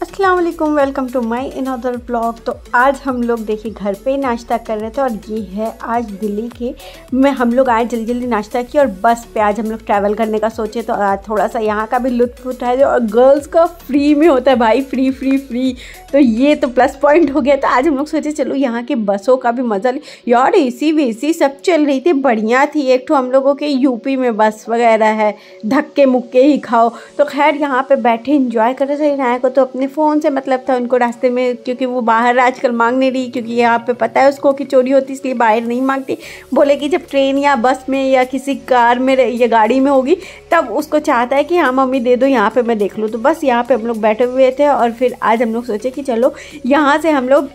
अस्सलाम वालेकुम, welcome to my another blog. तो आज हम लोग देखिए घर पे नाश्ता कर रहे थे और ये है आज दिल्ली के में हम लोग आए जल्दी जल्दी नाश्ता किया और बस पे आज हम लोग ट्रैवल करने का सोचे तो आज थोड़ा सा यहाँ का भी लुत्फ़ उठाए और गर्ल्स का फ्री में होता है भाई, फ्री फ्री फ्री। तो ये तो प्लस पॉइंट हो गया। तो आज हम लोग सोचे चलो यहाँ के बसों का भी मज़ा ले यार, एसी वेसी सब चल रही थी, बढ़िया थी। एक तो हम लोगों के यूपी में बस वगैरह है, धक्के मुक्के ही खाओ। तो खैर यहाँ पे बैठे इंजॉय कर रहे थे। इनाया को तो अपने फ़ोन से मतलब था उनको रास्ते में, क्योंकि वो बाहर आजकल मांग नहीं रही, क्योंकि यहाँ पे पता है उसको कि चोरी होती, इसलिए बाहर नहीं मांगती। बोले कि जब ट्रेन या बस में या किसी कार में या गाड़ी में होगी तब उसको चाहता है कि हाँ मम्मी दे दो, यहाँ पे मैं देख लूँ। तो बस यहाँ पे हम लोग बैठे हुए थे और फिर आज हम लोग सोचे कि चलो यहाँ से हम लोग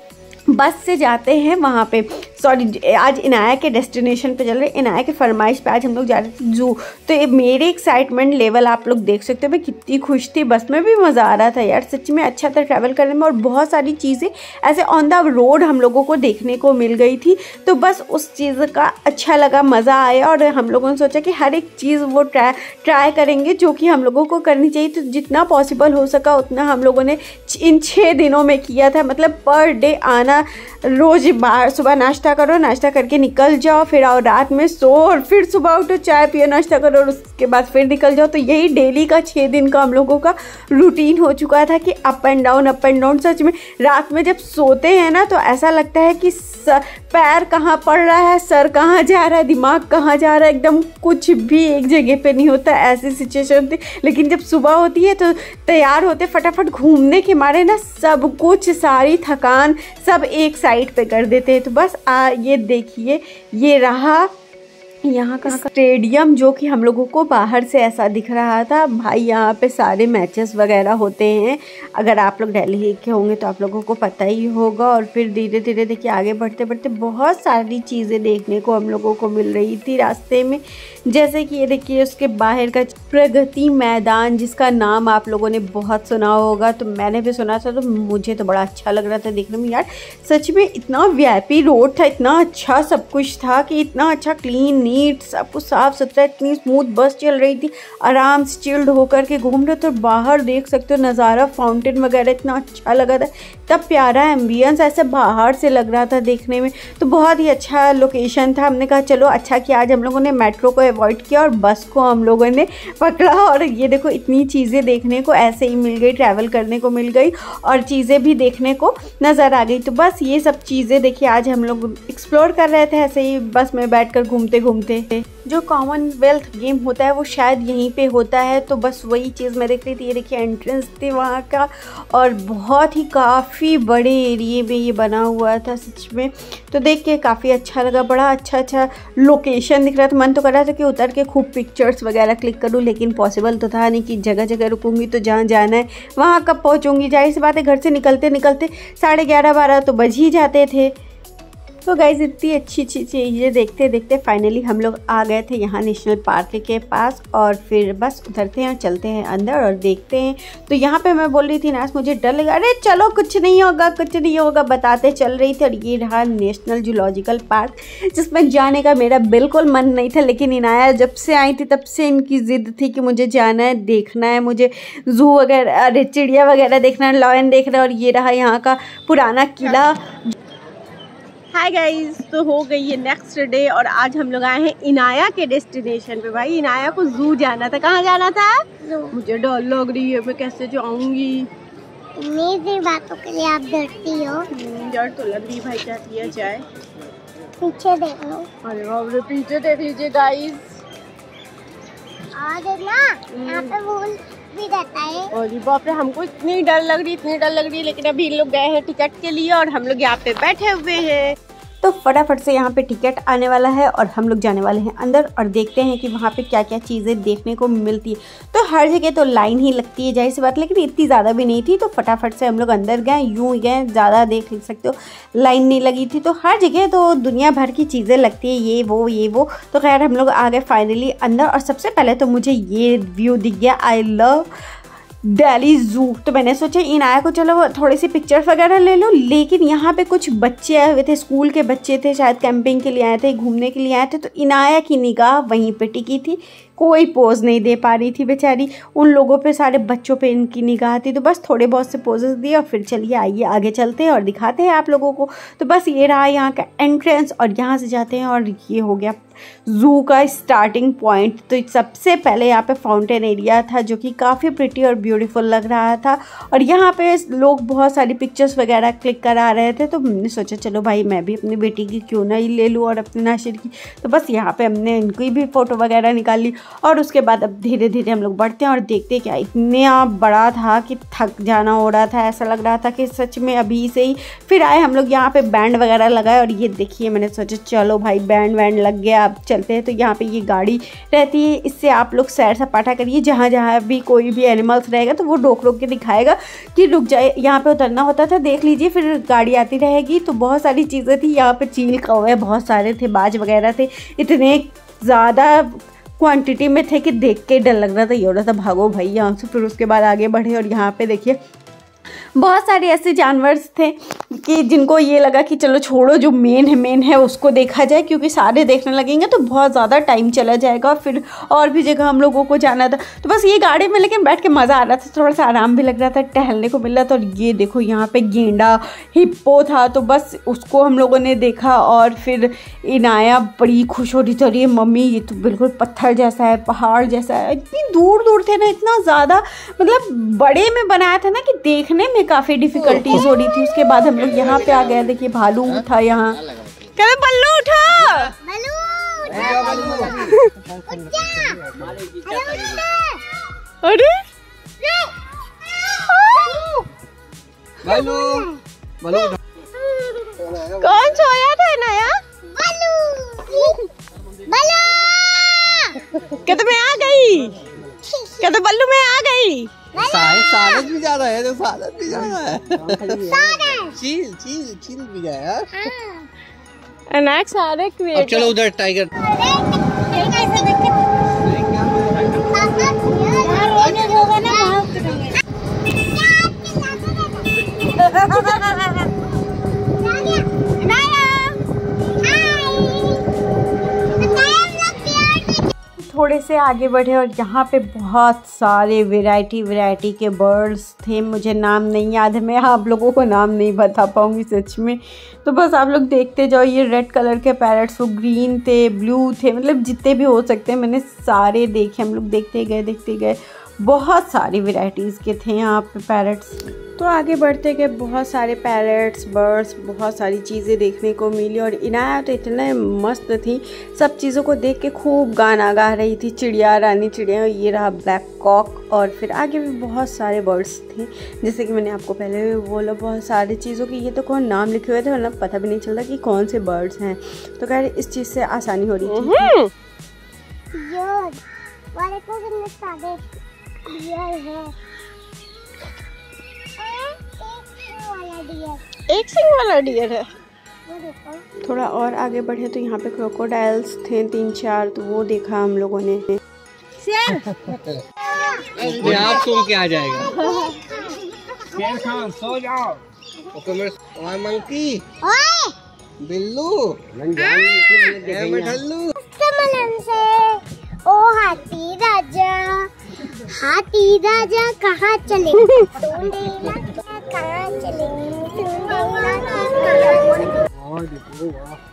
बस से जाते हैं वहाँ पे, सॉरी आज इनाया के डेस्टिनेशन पे चल रहे, इनाया के फरमाइश पे आज हम लोग जा रहे थे जू। तो ये मेरे एक्साइटमेंट लेवल आप लोग देख सकते हो, मैं कितनी खुश थी। बस में भी मज़ा आ रहा था यार, सच में अच्छा था ट्रैवल करने में। और बहुत सारी चीज़ें ऐसे ऑन द रोड हम लोगों को देखने को मिल गई थी, तो बस उस चीज़ का अच्छा लगा, मज़ा आया। और हम लोगों ने सोचा कि हर एक चीज़ वो ट्राई करेंगे जो कि हम लोगों को करनी चाहिए। तो जितना पॉसिबल हो सका उतना हम लोगों ने इन 6 दिनों में किया था। मतलब पर डे आना, रोज़ बाहर सुबह नाश्ता करो, नाश्ता करके निकल जाओ, फिर आओ रात में सो और फिर सुबह उठो, चाय पियो, नाश्ता करो और उसके बाद फिर निकल जाओ। तो यही डेली का 6 दिन का हम लोगों का रूटीन हो चुका था कि अप एंड डाउन। सच में रात में जब सोते हैं ना तो ऐसा लगता है कि पैर कहाँ पड़ रहा है, सर कहाँ जा रहा है, दिमाग कहाँ जा रहा है, एकदम कुछ भी एक जगह पे नहीं होता, ऐसी सिचुएशन थी। लेकिन जब सुबह होती है तो तैयार होते फटाफट घूमने के मारे ना सब कुछ, सारी थकान सब एक साइड पे कर देते हैं। तो बस ये देखिए, ये रहा यहाँ का स्टेडियम जो कि हम लोगों को बाहर से ऐसा दिख रहा था। भाई यहाँ पे सारे मैचेस वगैरह होते हैं, अगर आप लोग दिल्ली के होंगे तो आप लोगों को पता ही होगा। और फिर धीरे धीरे देखिए आगे बढ़ते बढ़ते बहुत सारी चीज़ें देखने को हम लोगों को मिल रही थी रास्ते में। जैसे कि ये देखिए उसके बाहर का प्रगति मैदान, जिसका नाम आप लोगों ने बहुत सुना होगा, तो मैंने भी सुना था। तो मुझे तो बड़ा अच्छा लग रहा था देखने में यार, सच में इतना वीआईपी रोड था, इतना अच्छा सब कुछ था कि इतना अच्छा क्लीन नीट सब कुछ साफ़ सुथरा, इतनी स्मूथ बस चल रही थी, आराम से चिल्ड होकर के घूम रहे। तो बाहर देख सकते हो नज़ारा, फाउंटेन वगैरह इतना अच्छा लगा था, तब प्यारा एम्बियंस ऐसे बाहर से लग रहा था देखने में। तो बहुत ही अच्छा लोकेशन था। हमने कहा चलो अच्छा कि आज हम लोगों ने मेट्रो को अवॉइड किया और बस को हम लोगों ने पकड़ा। और ये देखो इतनी चीज़ें देखने को ऐसे ही मिल गई, ट्रैवल करने को मिल गई और चीज़ें भी देखने को नज़र आ गई। तो बस ये सब चीज़ें देखिए आज हम लोग एक्सप्लोर कर रहे थे ऐसे ही बस में बैठकर घूमते घूमते। जो कॉमनवेल्थ गेम होता है वो शायद यहीं पे होता है, तो बस वही चीज़ मैं देख रही थी। ये देखिए एंट्रेंस थी वहाँ का और बहुत ही काफ़ी बड़े एरिए में ये बना हुआ था सच में। तो देख के काफ़ी अच्छा लगा, बड़ा अच्छा लोकेशन दिख रहा था। मन तो कर रहा था कि उतर के खूब पिक्चर्स वगैरह क्लिक करूँ, लेकिन पॉसिबल तो था नहीं कि जगह जगह रुकूंगी तो जहाँ जाना है वहाँ कब पहुँचूँगी। जाहिर सी बात है घर से निकलते निकलते 11:30-12 तो बज ही जाते थे। तो गाइज़ इतनी अच्छी चीज़ें देखते देखते फाइनली हम लोग आ गए थे यहाँ नेशनल पार्क के पास। और फिर बस उतरते हैं और चलते हैं अंदर और देखते हैं। तो यहाँ पे मैं बोल रही थी नास मुझे डर लगा, अरे चलो कुछ नहीं होगा बताते चल रही थी। और ये रहा नेशनल जूलॉजिकल पार्क, जिसमें जाने का मेरा बिल्कुल मन नहीं था, लेकिन इनाया जब से आई थी तब से इनकी ज़िद थी कि मुझे जाना है, देखना है, मुझे जू वगैरह, अरे चिड़िया वगैरह देखना है, लॉयन देखना है। और ये रहा यहाँ का पुराना किला। हाय गाइस, तो हो गई है नेक्स्ट डे और आज हम लोग आए हैं इनाया के डेस्टिनेशन पे। भाई इनाया को जू जाना था। कहाँ जाना था? मुझे डर लग रही है, मैं कैसे जाऊंगी? मेरी बातों के लिए आप डरती हो? डर तो लग रही भाई, क्या किया जाए? पीछे देख लो। अरे बाप रे, पीछे देख लीजिए गाइस। और ना यहाँ पे वॉल भी रहता है। और बाप रे, हमको इतनी डर लग रही, लेकिन अभी इन लोग गए हैं टिकट के लिए और हम लोग यहाँ पे बैठे हुए हैं। तो फटाफट से यहाँ पे टिकट आने वाला है और हम लोग जाने वाले हैं अंदर और देखते हैं कि वहाँ पे क्या क्या चीज़ें देखने को मिलती है। तो हर जगह तो लाइन ही लगती है जाहिर सी बात, लेकिन इतनी ज़्यादा भी नहीं थी। तो फटाफट से हम लोग अंदर गए, यूँ ही गए, ज़्यादा देख सकते हो लाइन नहीं लगी थी। तो हर जगह तो दुनिया भर की चीज़ें लगती है, ये वो। तो खैर हम लोग आ गए फाइनली अंदर। और सबसे पहले तो मुझे ये व्यू दिख गया, आई लव दिल्ली जू। तो मैंने सोचा इनाया को चलो थोड़ी सी पिक्चर्स वगैरह ले लो, लेकिन यहाँ पे कुछ बच्चे आए हुए थे, स्कूल के बच्चे थे, शायद कैंपिंग के लिए आए थे, घूमने के लिए आए थे। तो इनाया की निगाह वहीं पे टिकी थी। कोई पोज नहीं दे पा रही थी बेचारी। उन लोगों पे, सारे बच्चों पे इनकी निगाह थी, तो बस थोड़े बहुत से पोजेस दिए और फिर चलिए आइए आगे चलते हैं और दिखाते हैं आप लोगों को। तो बस ये रहा यहाँ का एंट्रेंस और यहाँ से जाते हैं और ये हो गया ज़ू का स्टार्टिंग पॉइंट। तो सबसे पहले यहाँ पे फाउंटेन एरिया था जो कि काफ़ी प्रिटी और ब्यूटीफुल लग रहा था और यहाँ पे लोग बहुत सारी पिक्चर्स वगैरह क्लिक करा रहे थे। तो हमने सोचा चलो भाई मैं भी अपनी बेटी की क्यों ना ही ले लूँ और अपने नाशिर की। तो बस यहाँ पे हमने इनकी भी फ़ोटो वगैरह निकाल ली और उसके बाद अब धीरे धीरे हम लोग बढ़ते हैं और देखते हैं क्या इतना बड़ा था कि थक जाना हो रहा था। ऐसा लग रहा था कि सच में अभी से ही। फिर आए हम लोग यहाँ पे बैंड वगैरह लगाए और ये देखिए मैंने सोचा चलो भाई बैंड वैंड लग गया, अब चलते हैं। तो यहाँ पे ये गाड़ी रहती है, इससे आप लोग सैर सपाटा करिए। जहाँ जहाँ भी कोई भी एनिमल्स रहेगा तो वो रोक रोक के दिखाएगा कि रुक जाए, यहाँ पे उतरना होता था, देख लीजिए। फिर गाड़ी आती रहेगी। तो बहुत सारी चीज़ें थी यहाँ पे, चील कौवे बहुत सारे थे, बाज वगैरह थे, इतने ज़्यादा क्वांटिटी में थे कि देख के डर लग रहा था, ये हो रहा था भागो भाई यहाँ से। फिर उसके बाद आगे बढ़े और यहाँ पे देखिए बहुत सारे ऐसे जानवर थे कि जिनको ये लगा कि चलो छोड़ो, जो मेन है उसको देखा जाए, क्योंकि सारे देखने लगेंगे तो बहुत ज़्यादा टाइम चला जाएगा। फिर और भी जगह हम लोगों को जाना था। तो बस ये गाड़ी में लेकिन बैठ के मज़ा आ रहा था, थोड़ा सा आराम भी लग रहा था, टहलने को मिल रहा था। और ये देखो यहाँ पे गेंडा हिप्पो था, तो बस उसको हम लोगों ने देखा और फिर इनाया बड़ी खुश हो रही थी, अरे मम्मी ये तो बिल्कुल पत्थर जैसा है, पहाड़ जैसा है। इतनी दूर दूर थे ना, इतना ज़्यादा मतलब बड़े में बनाया था ना कि देखने में काफ़ी डिफ़िकल्टीज हो रही थी। उसके बाद हम लोग यहाँ पे आ गए, देखिए भालू था यहाँ। क्या बल्लू उठा, अरे कौन सोया था नया? क्या तो मैं आ गई, क्या तो बल्लू मैं आ गई। सारस भी जा रहा है, तो सारस भी जा रहा है। चील भी गया यार। अब चलो उधर टाइगर। थोड़े से आगे बढ़े और यहाँ पे बहुत सारे वैरायटी के बर्ड्स थे। मुझे नाम नहीं याद है, मैं आप लोगों को नाम नहीं बता पाऊँगी सच में। तो बस आप लोग देखते जाओ। ये रेड कलर के पैरट्स, वो ग्रीन थे, ब्लू थे, मतलब जितने भी हो सकते हैं मैंने सारे देखे। हम लोग देखते गए। बहुत सारी वैरायटीज़ के थे यहाँ पे पैरट्स। तो आगे बढ़ते गए, बहुत सारे पैरट्स, बर्ड्स, बहुत सारी चीज़ें देखने को मिली। और इनाया तो इतने मस्त थी, सब चीज़ों को देख के खूब गाना गा रही थी। चिड़िया, रानी चिड़िया, ये रहा ब्लैक कॉक। और फिर आगे भी बहुत सारे बर्ड्स थे, जैसे कि मैंने आपको पहले भी बोला, बहुत सारी चीज़ों की ये तो कौन नाम लिखे हुए थे, मतलब पता भी नहीं चलता कि कौन से बर्ड्स हैं। तो खैर इस चीज़ से आसानी हो रही थी। एक सिंग वाला डियर है। थोड़ा और आगे बढ़े तो यहाँ पे क्रोकोडाइल्स थे 3-4, तो वो देखा हम लोगों ने। आप सुन के आ जाएगा। सो जाओ। मंकी, बिल्लू, ओ हाथी राजा कहाँ चले?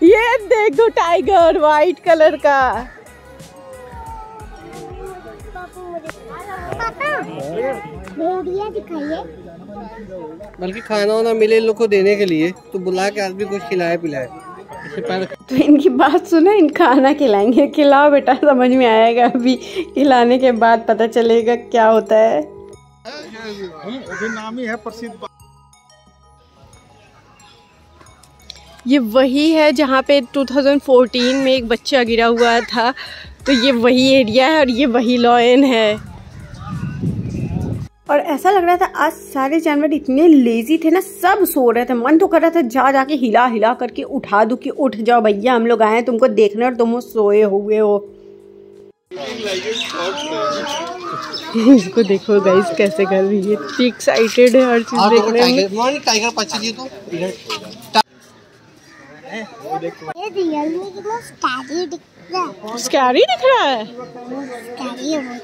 ये देखो टाइगर वाइट कलर का। भेड़िया दिखाइए। बल्कि खाना वाना मिले इन लोग को देने के लिए, तो बुला के आदमी कुछ खिलाए पिलाए। तो इनकी बात सुनो, इन खाना खिलाएंगे, खिलाओ बेटा, समझ में आएगा। अभी खिलाने के बाद पता चलेगा क्या होता है। नाम ही है प्रसिद्ध। ये वही है जहाँ पे 2014 में एक बच्चा गिरा हुआ था। तो ये वही एरिया है और ये वही लॉयन है। और ऐसा लग रहा था आज सारे जानवर इतने लेजी थे ना, सब सो रहे थे। मन तो कर रहा था जाके हिला करके उठा दूं कि उठ जाओ भैया, हम लोग आए हैं तुमको देखने और तुम सोए हुए हो। इसको देखो गाइस कैसे कर रही है, इतनी एक्साइटेड है हर चीज देखने में। टाइगर पक्षी तो ये रियल में कितना स्कैरी दिखता स्कैरी दिख रहा है। स्कैरी है वो।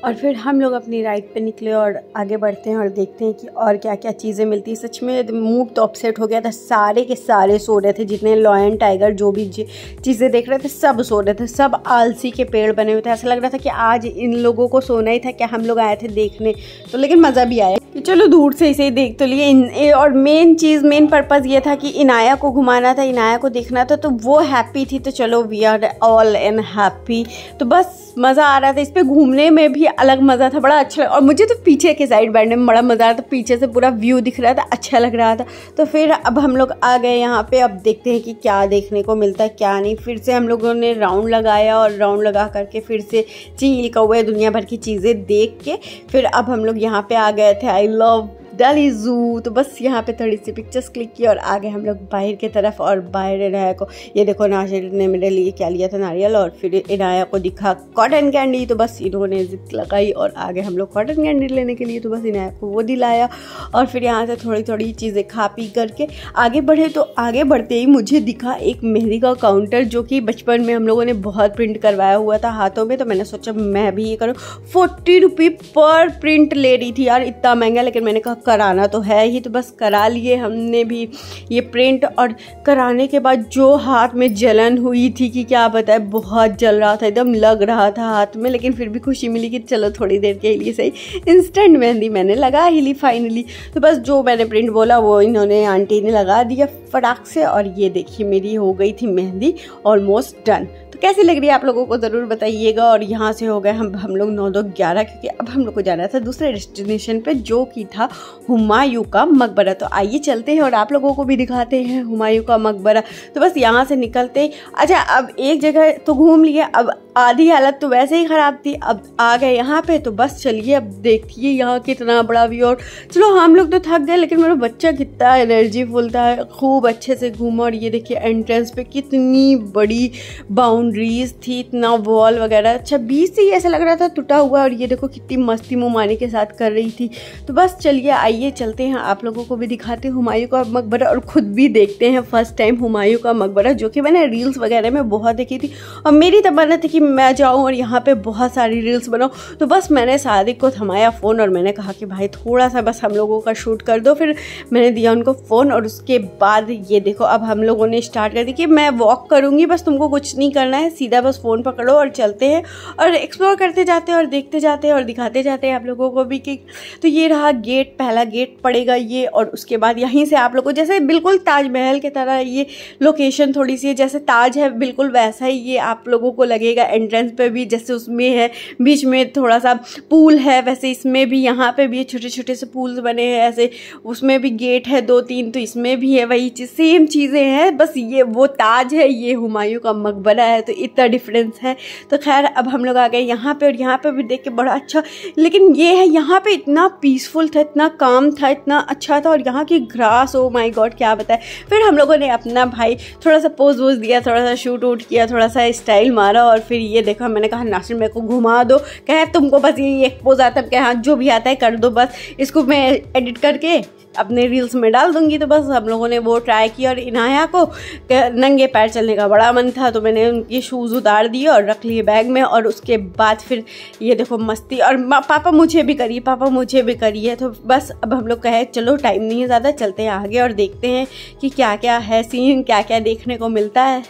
और फिर हम लोग अपनी राइड पे निकले और आगे बढ़ते हैं और देखते हैं कि और क्या क्या चीज़ें मिलती हैं। सच में मूड तो अपसेट हो गया था, सारे के सारे सो रहे थे, जितने लॉयन टाइगर जो भी चीज़ें देख रहे थे सब सो रहे थे, सब आलसी के पेड़ बने हुए थे। ऐसा लग रहा था कि आज इन लोगों को सोना ही था, क्या हम लोग आए थे देखने। तो लेकिन मज़ा भी आया कि चलो दूर से इसे देख तो लिए। और मेन पर्पज़ ये था कि इनाया को घुमाना था, इनाया को देखना था, तो वो हैप्पी थी, तो चलो we are all and happy. तो बस मज़ा आ रहा था, इस पर घूमने में भी अलग मज़ा था, बड़ा अच्छा लगा। और मुझे तो पीछे के साइड बैठने में बड़ा मज़ा आ रहा था, पीछे से पूरा व्यू दिख रहा था, अच्छा लग रहा था। तो फिर अब हम लोग आ गए यहाँ पे, अब देखते हैं कि क्या देखने को मिलता है क्या नहीं। फिर से हम लोगों ने राउंड लगाया और राउंड लगा करके फिर से चील कौवे दुनिया भर की चीज़ें देख के फिर अब हम लोग यहाँ पे आ गए थे आई लव दिल्ली ज़ू। तो बस यहाँ पे थोड़ी सी पिक्चर्स क्लिक की और आगे हम लोग बाहर की तरफ। और बाहर इनाया को ये देखो, नाशिर ने मेरे लिए क्या लिया था, नारियल, और फिर इनाया को दिखा कॉटन कैंडी। तो बस इन्होंने जिद लगाई और आगे हम लोग कॉटन कैंडी लेने के लिए, तो बस इनाया को वो दिलाया। और फिर यहाँ से थोड़ी थोड़ी चीज़ें खा पी करके आगे बढ़े। तो आगे बढ़ते ही मुझे दिखा एक मेहंदी का काउंटर, जो कि बचपन में हम लोगों ने बहुत प्रिंट करवाया हुआ था हाथों में। तो मैंने सोचा मैं भी ये करूँ। 40 रुपये पर प्रिंट ले रही थी यार, इतना महंगा, लेकिन मैंने कहा कराना तो है ही, तो बस करा लिए हमने भी ये प्रिंट। और कराने के बाद जो हाथ में जलन हुई थी कि क्या बताए, बहुत जल रहा था, एकदम लग रहा था हाथ में। लेकिन फिर भी खुशी मिली कि चलो थोड़ी देर के लिए सही, इंस्टेंट मेहंदी मैंने लगा ही ली फाइनली। तो बस जो मैंने प्रिंट बोला वो इन्होंने आंटी ने लगा दिया फटाक से। और ये देखिए मेरी हो गई थी मेहंदी ऑलमोस्ट डन। तो कैसी लग रही है आप लोगों को ज़रूर बताइएगा। और यहाँ से हो गए हम लोग 9-11, क्योंकि अब हम लोग को जाना था दूसरे डेस्टिनेशन पे, जो कि था हुमायूं का मकबरा। तो आइए चलते हैं और आप लोगों को भी दिखाते हैं हुमायूं का मकबरा। तो बस यहाँ से निकलते, अच्छा अब एक जगह तो घूम लिए, अब आधी हालत तो वैसे ही ख़राब थी, अब आ गए यहाँ पे। तो बस चलिए अब देखिए यहाँ कितना बड़ा व्यू। और चलो हम लोग तो थक गए, लेकिन मेरा बच्चा कितना एनर्जीफुल था, खूब अच्छे से घूमा। और ये देखिए एंट्रेंस पे कितनी बड़ी बाउंड्रीज थी, इतना वॉल वगैरह, अच्छा बीच से ही ऐसा लग रहा था टूटा हुआ। और ये देखो कितनी मस्ती मुमानी के साथ कर रही थी। तो बस चलिए आइए चलते हैं, आप लोगों को भी दिखाते हैं हुमायूं का मकबरा और ख़ुद भी देखते हैं फर्स्ट टाइम हुमायूं का मकबरा, जो कि मैंने रील्स वगैरह में बहुत देखी थी। और मेरी तमन्ना थी कि मैं जाऊं और यहाँ पे बहुत सारी रील्स बनाऊं। तो बस मैंने सादिक को थमाया फ़ोन और मैंने कहा कि भाई थोड़ा सा बस हम लोगों का शूट कर दो। फिर मैंने दिया उनको फ़ोन और उसके बाद ये देखो अब हम लोगों ने स्टार्ट कर दी कि मैं वॉक करूँगी, बस तुमको कुछ नहीं करना है, सीधा बस फ़ोन पकड़ो और चलते हैं और एक्सप्लोर करते जाते हैं और देखते जाते हैं और दिखाते जाते हैं आप लोगों को भी कि। तो ये रहा गेट, पहला गेट पड़ेगा ये। और उसके बाद यहीं से आप लोगों को जैसे बिल्कुल ताजमहल की तरह ये लोकेशन थोड़ी सी है, जैसे ताज है बिल्कुल वैसा ही ये आप लोगों को लगेगा। एंट्रेंस पे भी जैसे उसमें है बीच में थोड़ा सा पूल है, वैसे इसमें भी यहाँ पे भी छोटे छोटे से पूल्स बने हैं ऐसे, उसमें भी गेट है 2-3, तो इसमें भी है वही चीज़, सेम चीज़ें हैं, बस ये वो ताज है, ये हुमायूं का मकबरा है, तो इतना डिफरेंस है। तो खैर अब हम लोग आ गए यहाँ पे और यहाँ पे भी देख के बड़ा अच्छा, लेकिन ये है यहाँ पे इतना पीसफुल था, इतना काम था, इतना अच्छा था। और यहाँ की ग्रास, ओ माय गॉड क्या बताए। फिर हम लोगों ने अपना भाई थोड़ा सा पोज वोज दिया, थोड़ा सा शूट वूट किया, थोड़ा सा स्टाइल मारा। और फिर ये देखा, मैंने कहा नासिर मेरे को घुमा दो, कहे तुमको बस ये एक पोज आता है, हाँ जो भी आता है कर दो, बस इसको मैं एडिट करके अपने रील्स में डाल दूंगी। तो बस हम लोगों ने वो ट्राई किया। और इनाया को नंगे पैर चलने का बड़ा मन था, तो मैंने उनकी शूज़ उतार दिए और रख लिए बैग में। और उसके बाद फिर ये देखो मस्ती, और पापा मुझे भी करिए, पापा मुझे भी करिए। तो बस अब हम लोग कहे चलो टाइम नहीं है ज़्यादा, चलते हैं आगे और देखते हैं कि क्या क्या है सीन, क्या क्या देखने को मिलता है।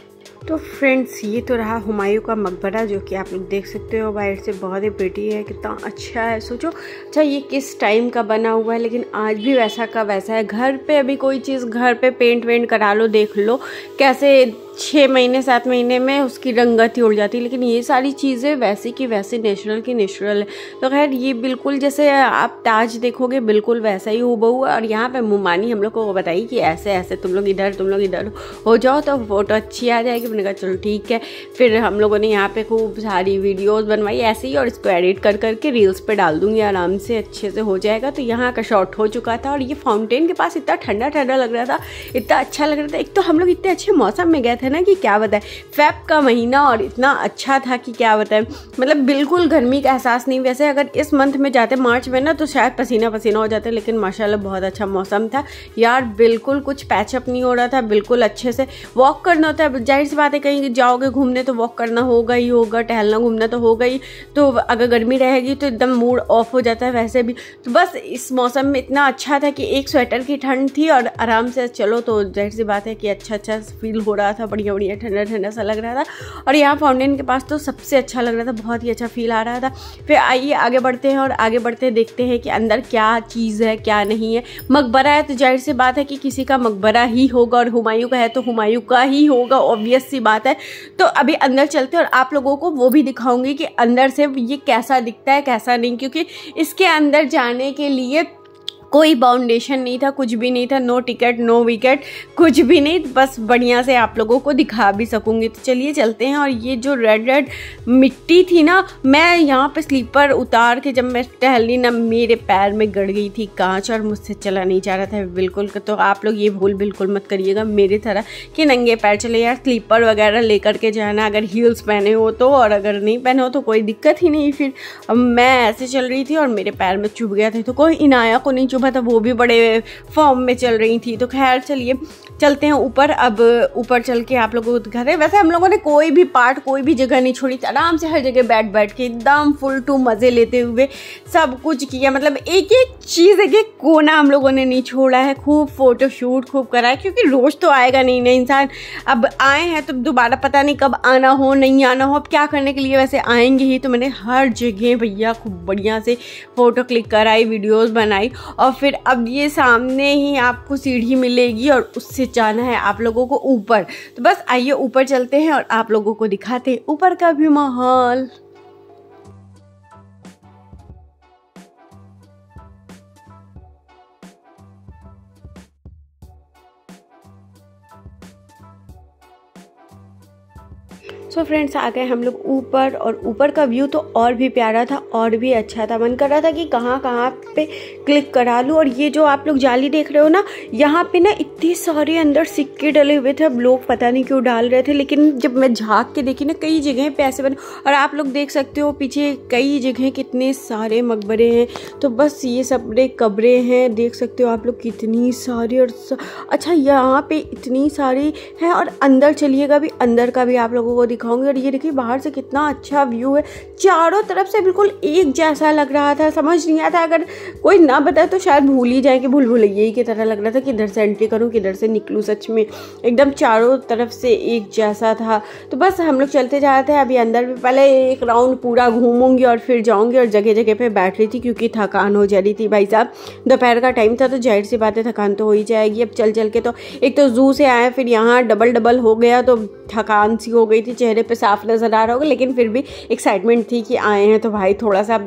तो फ्रेंड्स ये तो रहा हुमायूं का मकबरा, जो कि आप लोग देख सकते हो बाहर से बहुत ही प्रिटी है, कितना अच्छा है। सोचो अच्छा ये किस टाइम का बना हुआ है, लेकिन आज भी वैसा का वैसा है। घर पे अभी कोई चीज़ घर पे पेंट वेंट करा लो, देख लो कैसे 6 महीने 7 महीने में उसकी रंगत ही उड़ जाती है, लेकिन ये सारी चीज़ें वैसे की वैसे, नेचुरल की नेचुरल है। तो खैर ये बिल्कुल जैसे आप ताज देखोगे बिल्कुल वैसा ही हूबहू है। और यहाँ पे मुमानी हम लोग को बताई कि ऐसे ऐसे तुम लोग इधर हो जाओ तो फोटो अच्छी आ जाएगी। मैंने कहा चलो ठीक है। फिर हम लोगों ने यहाँ पे खूब सारी वीडियोस बनवाई ऐसे ही, और इसको एडिट कर करके रील्स पे डाल दूँगी, आराम से अच्छे से हो जाएगा। तो यहाँ का शॉट हो चुका था और ये फाउंटेन के पास इतना ठंडा ठंडा लग रहा था, इतना अच्छा लग रहा था। एक तो हम लोग इतने अच्छे मौसम में गए थे ना कि क्या बताएं, फेब का महीना और इतना अच्छा था कि क्या बताएं, मतलब बिल्कुल गर्मी का एहसास नहीं। वैसे अगर इस मंथ में जाते मार्च में ना तो शायद पसीना पसीना हो जाते, लेकिन माशाल्लाह बहुत अच्छा मौसम था यार, बिल्कुल कुछ पैचअप नहीं हो रहा था, बिल्कुल अच्छे से वॉक करना होता है। जाहिर सी सी बात है कहीं जाओगे घूमने तो वॉक करना होगा ही होगा, टहलना घूमना तो होगा ही। तो अगर गर्मी रहेगी तो एकदम मूड ऑफ हो जाता है वैसे भी। तो बस इस मौसम में इतना अच्छा था कि एक स्वेटर की ठंड थी और आराम से चलो, तो जाहिर सी बात है कि अच्छा फील हो रहा था, बढ़िया बढ़िया ठंडा ठंडा सा लग रहा था। और यहाँ फाउंटेन के पास तो सबसे अच्छा लग रहा था, बहुत ही अच्छा फील आ रहा था। फिर आइए आगे बढ़ते हैं और आगे बढ़ते देखते हैं कि अंदर क्या चीज़ है क्या नहीं है। मकबरा है तो जाहिर सी बात है कि किसी का मकबरा ही होगा, और हुमायूं का है तो हुमायूं का ही होगा, ऑब्वियस सी बात है। तो अभी अंदर चलते हैं और आप लोगों को वो भी दिखाऊंगी कि अंदर से ये कैसा दिखता है कैसा नहीं, क्योंकि इसके अंदर जाने के लिए कोई बाउंडेशन नहीं था, कुछ भी नहीं था, नो टिकट नो विकेट, कुछ भी नहीं, बस बढ़िया से आप लोगों को दिखा भी सकूंगी। तो चलिए चलते हैं। और ये जो रेड मिट्टी थी ना, मैं यहाँ पे स्लीपर उतार के जब मैं टहली ना, मेरे पैर में गड़ गई थी कांच और मुझसे चला नहीं जा रहा था बिल्कुल। तो आप लोग ये भूल बिल्कुल मत करिएगा मेरी तरह कि नंगे पैर चले यार, स्लीपर वगैरह लेकर के जाना, अगर हील्स पहने हो तो, और अगर नहीं पहने हो तो कोई दिक्कत ही नहीं। फिर मैं ऐसे चल रही थी और मेरे पैर में चुभ गया था, तो कोई इनाया को नहीं चुभा था, वो भी बड़े फॉर्म में चल रही थी। तो खैर चलिए चलते हैं ऊपर। अब ऊपर चल के आप लोगों को दिखाते हैं। वैसे हम लोगों ने कोई भी पार्ट कोई भी जगह नहीं छोड़ी, आराम से हर जगह बैठ के एकदम फुल टू मज़े लेते हुए सब कुछ किया। मतलब एक एक चीज़ एक एक कोना हम लोगों ने नहीं छोड़ा है। खूब फोटो शूट खूब करा है, क्योंकि रोज़ तो आएगा नहीं ना इंसान। अब आए हैं तो दोबारा पता नहीं कब आना हो नहीं आना हो, अब क्या करने के लिए वैसे आएंगे ही। तो मैंने हर जगह भैया खूब बढ़िया से फ़ोटो क्लिक कराई, वीडियोज़ बनाई। और फिर अब ये सामने ही आपको सीढ़ी मिलेगी और उससे जाना है आप लोगों को ऊपर। तो बस आइए ऊपर चलते हैं और आप लोगों को दिखाते हैं ऊपर का भी माहौल। सो फ्रेंड्स आ गए हम लोग ऊपर, और ऊपर का व्यू तो और भी प्यारा था और भी अच्छा था। मन कर रहा था कि कहाँ कहाँ पे क्लिक करा लूँ। और ये जो आप लोग जाली देख रहे हो ना, यहाँ पे ना इतने सारे अंदर सिक्के डले हुए थे। अब लोग पता नहीं क्यों डाल रहे थे, लेकिन जब मैं झाँक के देखी ना, कई जगह पे ऐसे बने। और आप लोग देख सकते हो पीछे कई जगह कितने सारे मकबरे हैं। तो बस ये सब कब्रें हैं, देख सकते हो आप लोग कितनी सारी। और अच्छा यहाँ पे इतनी सारी है। और अंदर चलिएगा भी, अंदर का भी आप लोगों को दिखाऊंगी। और ये देखिए बाहर से कितना अच्छा व्यू है, चारों तरफ से बिल्कुल एक जैसा लग रहा था। समझ नहीं आता, अगर कोई ना बताए तो शायद भूल ही जाए कि भूल भुलैया की तरह लग रहा था, किधर से एंट्री करूं किधर से निकलूं। सच में एकदम चारों तरफ से एक जैसा था। तो बस हम लोग चलते जा रहे थे। अभी अंदर भी पहले एक राउंड पूरा घूमूंगी और फिर जाऊंगी। और जगह जगह पे बैठ रही थी क्योंकि थकान हो जा रही थी भाई साहब। दोपहर का टाइम था तो जाहिर सी बात है थकान तो हो ही जाएगी। अब चल चल के तो एक तो जू से आए, फिर यहाँ डबल हो गया, तो थकान सी हो गई थी, चेहरे पे साफ नज़र आ रहा होगा, लेकिन फिर भी एक्साइटमेंट थी कि आए हैं तो भाई थोड़ा सा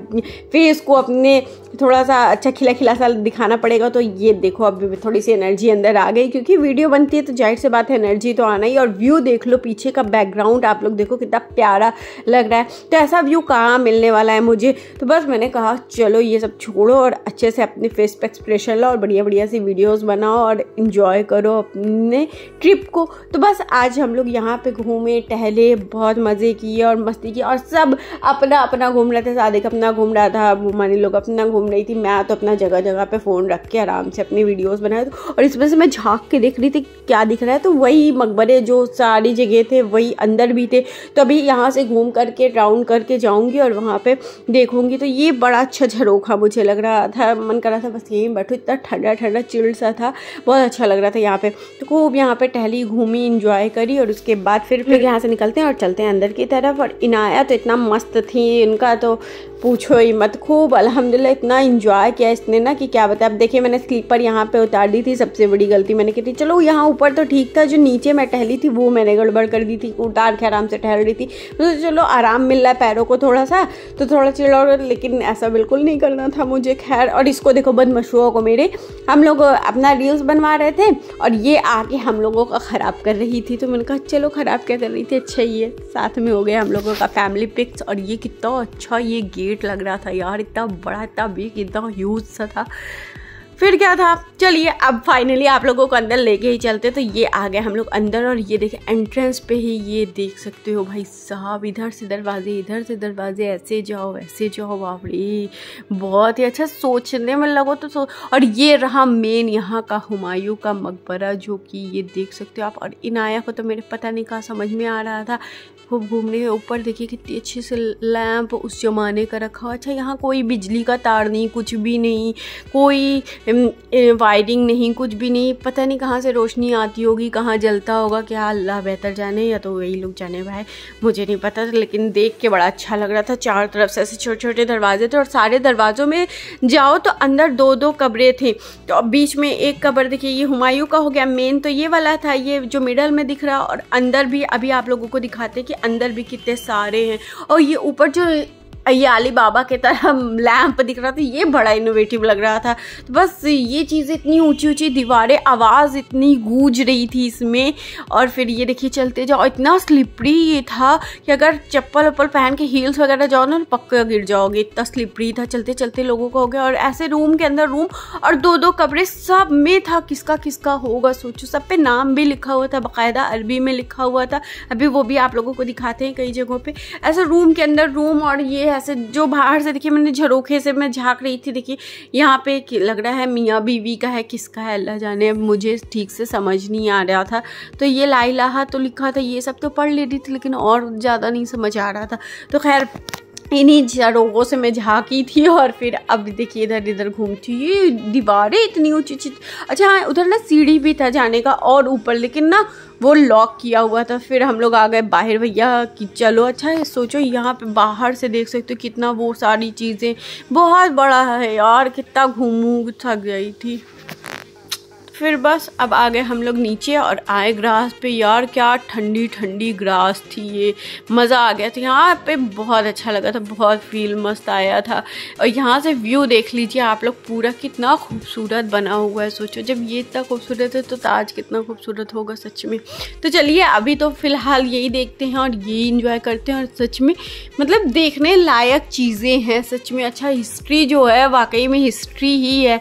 फेस को अपने थोड़ा सा अच्छा खिला खिला सा दिखाना पड़ेगा। तो ये देखो अभी थोड़ी सी एनर्जी अंदर आ गई, क्योंकि वीडियो बनती है तो जाहिर सी बात है एनर्जी तो आना ही। और व्यू देख लो, पीछे का बैकग्राउंड आप लोग देखो कितना प्यारा लग रहा है। तो ऐसा व्यू कहाँ मिलने वाला है मुझे। तो बस मैंने कहा चलो ये सब छोड़ो और अच्छे से अपने फेस पे एक्सप्रेशन लो और बढ़िया बढ़िया सी वीडियोज़ बनाओ और इन्जॉय करो अपने ट्रिप को। तो बस आज हम लोग यहाँ पे घूमे टहले, बहुत मज़े किए और मस्ती की। और सब अपना अपना घूम रहे थे। सादिक अपना घूम रहा था, बुमानी लोग अपना घूम रही थी, मैं तो अपना जगह जगह पे फ़ोन रख के आराम से अपनी वीडियोस बनाए। और इस वजह से मैं झाँक के देख रही थी क्या दिख रहा है। तो वही मकबरे जो सारी जगह थे वही अंदर भी थे। तो अभी यहाँ से घूम करके राउंड करके जाऊँगी और वहाँ पे देखूँगी। तो ये बड़ा अच्छा झरोखा मुझे लग रहा था, मन कर रहा था बस यहीं बैठो, इतना ठंडा ठंडा चिल्ड सा था, बहुत अच्छा लग रहा था यहाँ पे। तो खूब यहाँ पे टहली घूमी इंजॉय करी। और उसके बाद फिर यहाँ से निकलते हैं और चलते हैं अंदर की तरफ। और इनाया तो इतना मस्त थी, इनका तो पूछो ही मत। खूब अल्हम्दुलिल्लाह इतना इंजॉय किया इसने ना कि क्या बताया। अब देखिए मैंने स्लीपर यहाँ पे उतार दी थी, सबसे बड़ी गलती मैंने की थी। चलो यहाँ ऊपर तो ठीक था, जो नीचे मैं टहली थी वो मैंने गड़बड़ कर दी थी, उतार के आराम से टहल रही थी। तो चलो आराम मिल रहा है पैरों को थोड़ा सा, तो थोड़ा चिड़ा, लेकिन ऐसा बिल्कुल नहीं करना था मुझे। खैर और इसको देखो बदमशुओं को मेरे, हम लोग अपना रील्स बनवा रहे थे और ये आके हम लोगों का ख़राब कर रही थी। तो मैंने कहा चलो ख़राब क्या कर रही थी, अच्छा ये साथ में हो गया हम लोगों का फैमिली पिक्स। और ये कितना अच्छा ये गेट लग रहा था यार, इतना बड़ा, इतना बिग, इतना ह्यूज सा था। फिर क्या था, चलिए अब फाइनली आप लोगों को अंदर लेके ही चलते। तो ये आ गए हम लोग अंदर और ये देखिए एंट्रेंस पे ही ये देख सकते हो भाई साहब, इधर से दरवाजे इधर से दरवाजे, ऐसे जाओ ऐसे जाओ, बाप रे बहुत ही अच्छा। सोचने में लगो तो और ये रहा मेन यहाँ का हुमायूं का मकबरा, जो कि ये देख सकते हो आप। और इनाया को तो मेरे पता नहीं कहाँ समझ में आ रहा था, खूब घूमने के ऊपर देखिए कितनी अच्छे से लैंप उस जमाने का रखा हुआ। अच्छा यहाँ कोई बिजली का तार नहीं, कुछ भी नहीं, कोई वायरिंग नहीं, कुछ भी नहीं। पता नहीं कहाँ से रोशनी आती होगी, कहाँ जलता होगा, क्या अल्लाह बेहतर जाने, या तो वही लोग जाने भाई, मुझे नहीं पता। लेकिन देख के बड़ा अच्छा लग रहा था। चारों तरफ से ऐसे छोटे छोटे दरवाजे थे और सारे दरवाज़ों में जाओ तो अंदर दो दो कब्रें थी। तो अब बीच में एक कब्र देखिए, ये हुमायूं का हो गया मेन, तो ये वाला था, ये जो मिडल में दिख रहा। और अंदर भी अभी आप लोगों को दिखाते कि अंदर भी कितने सारे हैं। और ये ऊपर जो ये अली बाबा के तरह लैंप दिख रहा था, ये बड़ा इनोवेटिव लग रहा था। तो बस ये चीज़ें, इतनी ऊंची ऊंची दीवारें, आवाज़ इतनी गूंज रही थी इसमें। और फिर ये देखिए चलते जाओ, इतना स्लिपरी ये था कि अगर चप्पल वप्पल पहन के हील्स वगैरह जाओ ना पक्का गिर जाओगे, इतना स्लिपरी था। चलते चलते लोगों को हो गया। और ऐसे रूम के अंदर रूम और दो दो कमरे, सब में था किसका किसका होगा सोचो। सब पे नाम भी लिखा हुआ था, बाकायदा अरबी में लिखा हुआ था। अभी वो भी आप लोगों को दिखाते हैं कई जगहों पे ऐसे रूम के अंदर रूम। और ये ऐसे जो बाहर से देखिए, मैंने झरोखे से मैं झांक रही थी, देखिए यहाँ पे लग रहा है मियाँ बीवी का है, किसका है अल्लाह जाने, मुझे ठीक से समझ नहीं आ रहा था। तो ये ला इलाहा तो लिखा था, ये सब तो पढ़ ले रही थी, लेकिन और ज़्यादा नहीं समझ आ रहा था। तो खैर इन्हीं झरोखों से मैं झांकी थी। और फिर अब देखिए इधर इधर घूमती, ये दीवारें इतनी ऊंची ऊंची। अच्छा हाँ, उधर ना सीढ़ी भी था जाने का और ऊपर, लेकिन ना वो लॉक किया हुआ था। फिर हम लोग आ गए बाहर भैया कि चलो। अच्छा है, सोचो यहाँ पे बाहर से देख सकते हो कितना वो सारी चीज़ें, बहुत बड़ा है यार, कितना घूमू थक गई थी। फिर बस अब आ गए हम लोग नीचे और आए ग्रास पे। यार क्या ठंडी ठंडी ग्रास थी, ये मज़ा आ गया था। यहाँ पे बहुत अच्छा लगा था, बहुत फील मस्त आया था। और यहाँ से व्यू देख लीजिए आप लोग, पूरा कितना खूबसूरत बना हुआ है। सोचो जब ये इतना खूबसूरत है तो ताज कितना खूबसूरत होगा सच में। तो चलिए अभी तो फ़िलहाल यही देखते हैं और यही इंजॉय करते हैं। और सच में मतलब देखने लायक चीज़ें हैं सच में। अच्छा हिस्ट्री जो है वाकई में हिस्ट्री ही है।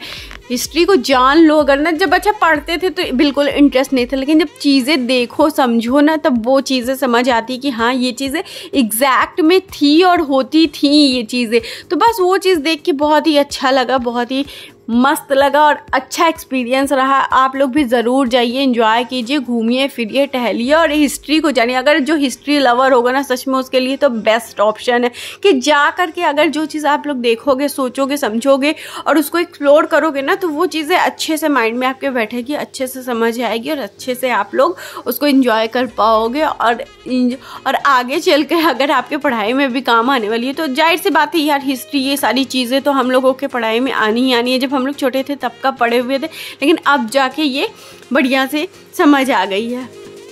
हिस्ट्री को जान लो अगर ना, जब अच्छा पढ़ते थे तो बिल्कुल इंटरेस्ट नहीं था, लेकिन जब चीज़ें देखो समझो ना, तब वो चीज़ें समझ आती कि हाँ ये चीज़ें एग्जैक्ट में थी और होती थी ये चीज़ें। तो बस वो चीज़ देख के बहुत ही अच्छा लगा, बहुत ही मस्त लगा और अच्छा एक्सपीरियंस रहा। आप लोग भी ज़रूर जाइए, एंजॉय कीजिए, घूमिए फिरिए टहलिए और हिस्ट्री को जानिए। अगर जो हिस्ट्री लवर होगा ना सच में, उसके लिए तो बेस्ट ऑप्शन है कि जा कर के अगर जो चीज़ आप लोग देखोगे, सोचोगे, समझोगे और उसको एक्सप्लोर करोगे ना, तो वो चीज़ें अच्छे से माइंड में आपके बैठेगी, अच्छे से समझ आएगी और अच्छे से आप लोग उसको एंजॉय कर पाओगे। और आगे चल कर अगर आपके पढ़ाई में भी काम आने वाली है, तो जाहिर सी बात है यार, हिस्ट्री ये सारी चीज़ें तो हम लोगों के पढ़ाई में आनी ही आनी है। जब हम लोग छोटे थे तब का पढ़े हुए थे, लेकिन अब जाके ये बढ़िया से समझ आ गई है।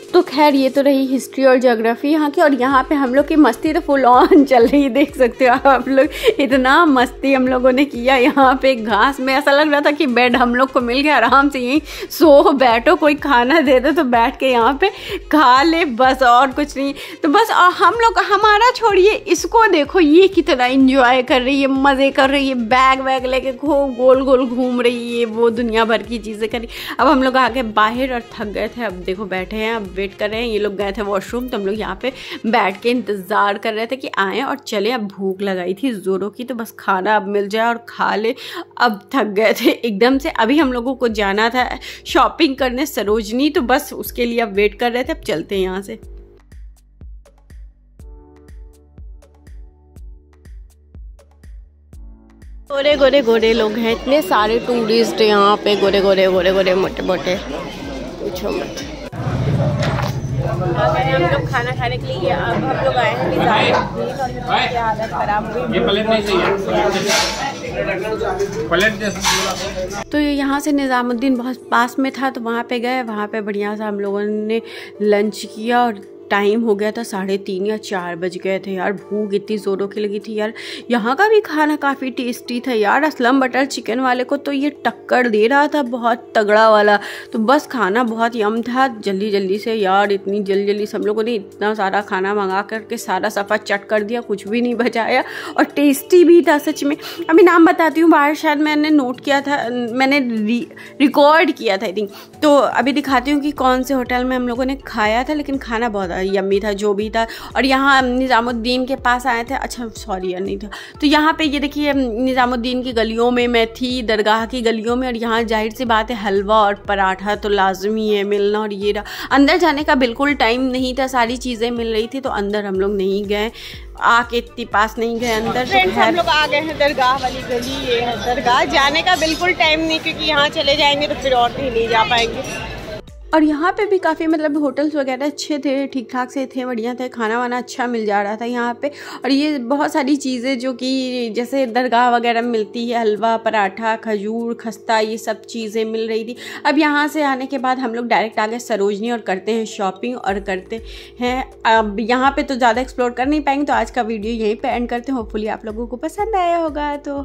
तो खैर ये तो रही हिस्ट्री और ज्योग्राफी यहाँ की। और यहाँ पे हम लोग की मस्ती तो फुल ऑन चल रही, देख सकते हो आप लोग, इतना मस्ती हम लोगों ने किया यहाँ पे घास में। ऐसा लग रहा था कि बेड हम लोग को मिल गया, आराम से यहीं सो बैठो, कोई खाना दे दो तो बैठ के यहाँ पे खा ले, बस और कुछ नहीं। तो बस हम लोग, हमारा छोड़िए, इसको देखो ये कितना इंजॉय कर रही है, मज़े कर रही है, बैग वैग लेके गोल गोल घूम रही है, वो दुनिया भर की चीज़ें करी। अब हम लोग आ गए बाहर और थक गए थे, अब देखो बैठे हैं, अब वेट कर रहे हैं। ये लोग गए थे वॉशरूम, तो हम लोग यहाँ पे बैठ के इंतज़ार कर रहे थे कि आएँ और चले। अब भूख लगाई थी ज़ोरों की, तो बस खाना अब मिल जाए और खा ले। अब थक गए थे एकदम से। अभी हम लोगों को जाना था शॉपिंग करने सरोजनी, तो बस उसके लिए अब वेट कर रहे थे। अब चलते हैं यहाँ से। गोरे गोरे गोरे लोग हैं, इतने सारे टूरिस्ट यहाँ पे, गोरे गोरे गोरे गोरे मोटे मोटे, पूछो मत। आ गए हम लोग खाना खाने के लिए। अब हम लोग आए हैं निजामुद्दीन और क्या हालत खराब हुई। तो यहाँ से निजामुद्दीन बहुत पास में था, तो वहाँ पे गए, वहाँ पे बढ़िया सा हम लोगों ने लंच किया और टाइम हो गया था 3:30 या 4 बज गए थे यार। भूख इतनी ज़ोरों की लगी थी यार। यहाँ का भी खाना काफ़ी टेस्टी था यार। असलम बटर चिकन वाले को तो ये टक्कर दे रहा था, बहुत तगड़ा वाला। तो बस खाना बहुत यम था। जल्दी जल्दी से यार, इतनी जल्दी जल्दी सब लोगों ने इतना सारा खाना मंगा करके सारा सफ़र चट कर दिया, कुछ भी नहीं बचाया और टेस्टी भी था सच में। अभी नाम बताती हूँ, बाहर शायद मैंने नोट किया था, मैंने रिकॉर्ड किया था आई थिंक। तो अभी दिखाती हूँ कि कौन से होटल में हम लोगों ने खाया था, लेकिन खाना बहुत यम्मी था जो भी था। और यहाँ निज़ामुद्दीन के पास आए थे, अच्छा सॉरी यार नहीं था। तो यहाँ पे ये देखिए निज़ामुद्दीन की गलियों में मैं थी, दरगाह की गलियों में। और यहाँ जाहिर सी बात है हलवा और पराठा तो लाजमी है मिलना। और ये अंदर जाने का बिल्कुल टाइम नहीं था, सारी चीज़ें मिल रही थी, तो अंदर हम लोग नहीं गए, आके इतनी पास नहीं गए अंदर। फ्रेंड्स हम लोग आ गए हैं दरगाह वाली गली, ये है दरगाह। जाने का बिल्कुल टाइम नहीं, क्योंकि यहाँ चले जाएंगे तो फिर और कहीं नहीं जा पाएंगे। और यहाँ पे भी काफ़ी मतलब होटल्स वगैरह अच्छे थे, ठीक ठाक से थे, बढ़िया थे, खाना वाना अच्छा मिल जा रहा था यहाँ पे। और ये बहुत सारी चीज़ें जो कि जैसे दरगाह वगैरह में मिलती है, हलवा पराठा खजूर खस्ता, ये सब चीज़ें मिल रही थी। अब यहाँ से आने के बाद हम लोग डायरेक्ट आ गए सरोजनी और करते हैं शॉपिंग और करते हैं। अब यहाँ पे तो ज़्यादा एक्सप्लोर कर नहीं पाएंगे, तो आज का वीडियो यहीं पर एंड करते हैं। होपफुली आप लोगों को पसंद आया होगा। तो